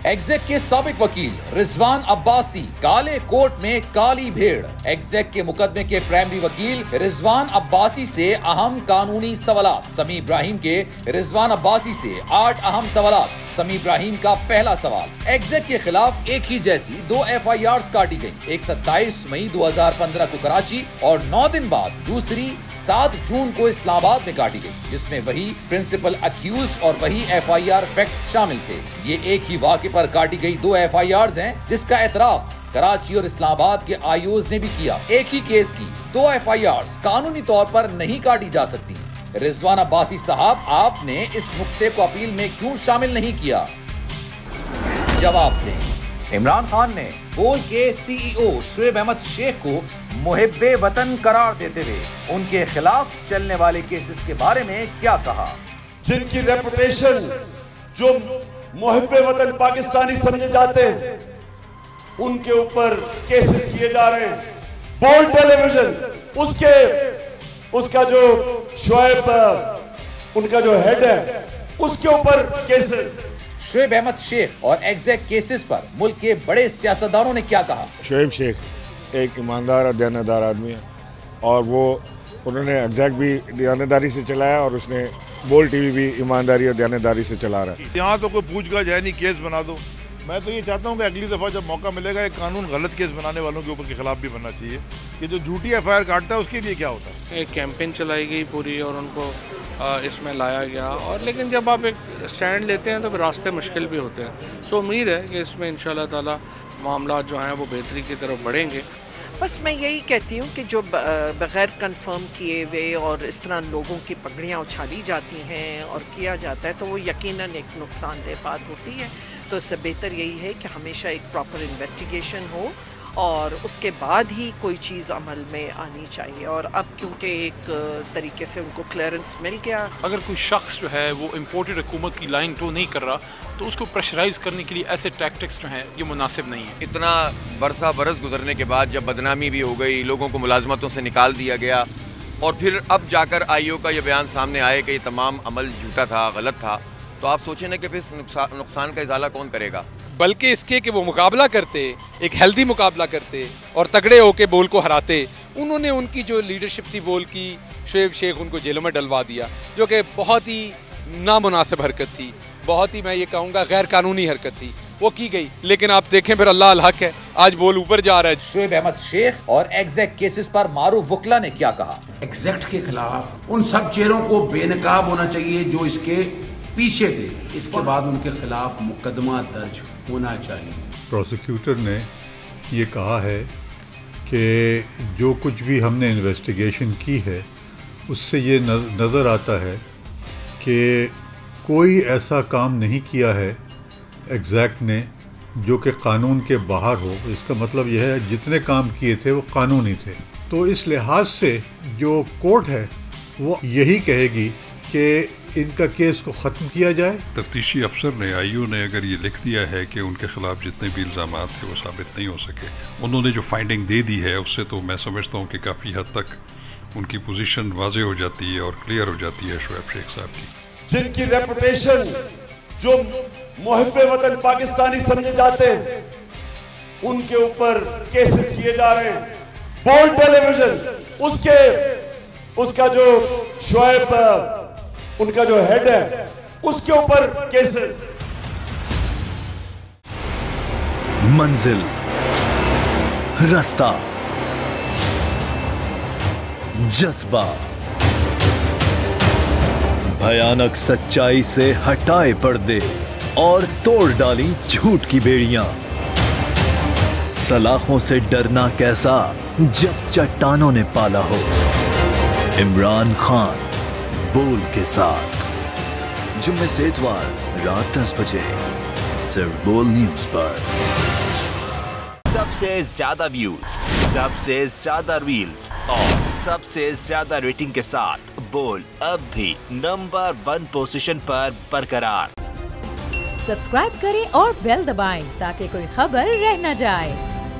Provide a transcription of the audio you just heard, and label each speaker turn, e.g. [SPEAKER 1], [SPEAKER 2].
[SPEAKER 1] एग्जेक के साबिक वकील रिजवान अब्बासी काले कोर्ट में काली भेड़। एग्जेक के मुकदमे के प्राइमरी वकील रिजवान अब्बासी से अहम कानूनी सवालात। समी इब्राहिम के रिजवान अब्बासी से 8 अहम सवालात। समी इब्राहिम का पहला सवाल, एग्जेक के खिलाफ एक ही जैसी 2 FIRs काटी गयी। एक 27 मई 2015 को कराची और 9 दिन बाद दूसरी 7 जून को इस्लामाबाद में काटी गई, जिसमें वही प्रिंसिपल अक्यूज और वही FIR फैक्ट्स शामिल थे। ये एक ही वाक़े पर काटी गई 2 FIRs हैं, जिसका एतराफ कराची और इस्लामाबाद के IOs ने भी किया। एक ही केस की 2 FIRs कानूनी तौर पर नहीं काटी जा सकती। रिजवान अब्बासी साहब, आपने इस नुक्ते को अपील में क्यों शामिल नहीं किया? जवाब दें। इमरान खान ने बोल के CEO शुएब अहमद शेख को मुहिब्बे वतन करार देते हुए उनके खिलाफ चलने वाले केसेस के बारे में क्या कहा?
[SPEAKER 2] जिनकी रेपुटेशन जो मुहिब्बे वतन पाकिस्तानी समझे जाते हैं, उनके ऊपर केसेस किए जा रहे हैं। बोल टेलीविजन उसका जो शुएब उनका जो हेड है, उसके ऊपर केसेस।
[SPEAKER 1] शुएब अहमद शेख और एग्जेक केसेस पर मुल्क के बड़े सियासतदानों ने क्या कहा?
[SPEAKER 3] शुएब शेख एक ईमानदार और दयानतदार आदमी है और उन्होंने एग्जेक भी दयानतदारी से चलाया और उसने बोल TV भी ईमानदारी और दयानतदारी से चला रहा है।
[SPEAKER 4] यहाँ तो कोई पूछ गया जाए नहीं, केस बना दो। मैं तो ये चाहता हूँ कि अगली दफ़ा जब मौका मिलेगा एक कानून गलत केस बनाने वालों के ऊपर के खिलाफ भी बनना चाहिए। ये जो झूठी FIR काटता है उसके लिए क्या होता है?
[SPEAKER 5] एक कैंपेन चलाई गई पूरी और उनको इसमें लाया गया, और लेकिन जब आप एक स्टैंड लेते हैं तो फिर रास्ते मुश्किल भी होते हैं। सो उम्मीद है कि इसमें इंशाल्लाह ताला मामला जो हैं वो बेहतरी की तरफ बढ़ेंगे।
[SPEAKER 6] बस मैं यही कहती हूँ कि जो बग़ैर कंफर्म किए हुए और इस तरह लोगों की पगड़ियाँ उछाली जाती हैं और किया जाता है, तो वो यकीनन एक नुकसानदेह बात होती है। तो इससे बेहतर यही है कि हमेशा एक प्रॉपर इन्वेस्टिगेशन हो और उसके बाद ही कोई चीज़ अमल में आनी चाहिए। और अब क्योंकि एक तरीके से उनको क्लियरेंस मिल गया,
[SPEAKER 7] अगर कोई शख्स जो है वो इम्पोर्टेड हुकूमत की लाइन टो नहीं कर रहा तो उसको प्रेशराइज करने के लिए ऐसे टैक्टिक्स जो हैं ये मुनासिब नहीं है।
[SPEAKER 8] इतना बरस गुजरने के बाद जब बदनामी भी हो गई, लोगों को मुलाजमतों से निकाल दिया गया और फिर अब जाकर IO का ये बयान सामने आए कि ये तमाम अमल झूठा था, गलत था, तो आप सोचें ना कि फिर नुकसान का इजाला कौन करेगा?
[SPEAKER 9] बल्कि इसके कि वो मुकाबला करते, एक हेल्दी मुकाबला करते और तगड़े होके बोल को हराते। उन्होंने उनकी जो लीडरशिप थी बोल की, शुएब शेख उनको जेलों में डलवा दिया, जो कि बहुत ही नामुनासिब हरकत थी, बहुत ही मैं ये कहूँगा गैर कानूनी हरकत थी, वो की गई। लेकिन आप देखें फिर अल्लाह अल हक है, आज बोल ऊपर जा रहा है।
[SPEAKER 1] शुएब अहमद शेख और एग्जेक केसेस पर मारूफ वकला ने क्या कहा?
[SPEAKER 10] एग्जेक्ट के खिलाफ उन सब चेहरों को बेनकाब होना चाहिए जो इसके पीछे थे, इसके बाद उनके खिलाफ मुकदमा दर्ज होना चाहिए।
[SPEAKER 11] प्रोसिक्यूटर ने ये कहा है कि जो कुछ भी हमने इन्वेस्टिगेशन की है उससे ये नज़र आता है कि कोई ऐसा काम नहीं किया है एग्जैक्ट ने जो कि कानून के बाहर हो। इसका मतलब यह है जितने काम किए थे वो कानूनी थे। तो इस लिहाज से जो कोर्ट है वो यही कहेगी कि इनका केस को ख़त्म किया जाए।
[SPEAKER 12] तफ्तीशी अफसर ने IO ने अगर ये लिख दिया है कि उनके खिलाफ जितने भी इल्ज़ामात थे वो साबित नहीं हो सके, उन्होंने जो फाइंडिंग दे दी है उससे तो मैं समझता हूँ कि काफ़ी हद तक उनकी पोजीशन वाज़े हो जाती है और क्लियर हो जाती है शुएब शेख साहब की।
[SPEAKER 2] जिनकी रेपुटेशन जो मुहिब्बे वतन पाकिस्तानी समझे जाते हैं, उनके ऊपर केसेस किए जा रहे हैं। बोल टेलीविजन उसका जो शुएब उनका जो हेड है, उसके ऊपर केसेस।
[SPEAKER 13] मंजिल, रास्ता, जज्बा, भयानक सच्चाई से हटाए पर्दे और तोड़ डाली झूठ की बेड़ियां। सलाखों से डरना कैसा जब चट्टानों ने पाला हो। इमरान खान बोल के साथ जुम्मे से इतवार रात 10 बजे सिर्फ बोल न्यूज पर।
[SPEAKER 14] सबसे ज्यादा व्यूज, सबसे ज्यादा रील्स और सबसे ज्यादा रेटिंग के साथ बोल अब भी नंबर 1 पोजीशन पर बरकरार।
[SPEAKER 15] सब्सक्राइब करें और बेल दबाएं ताकि कोई खबर रह न जाए।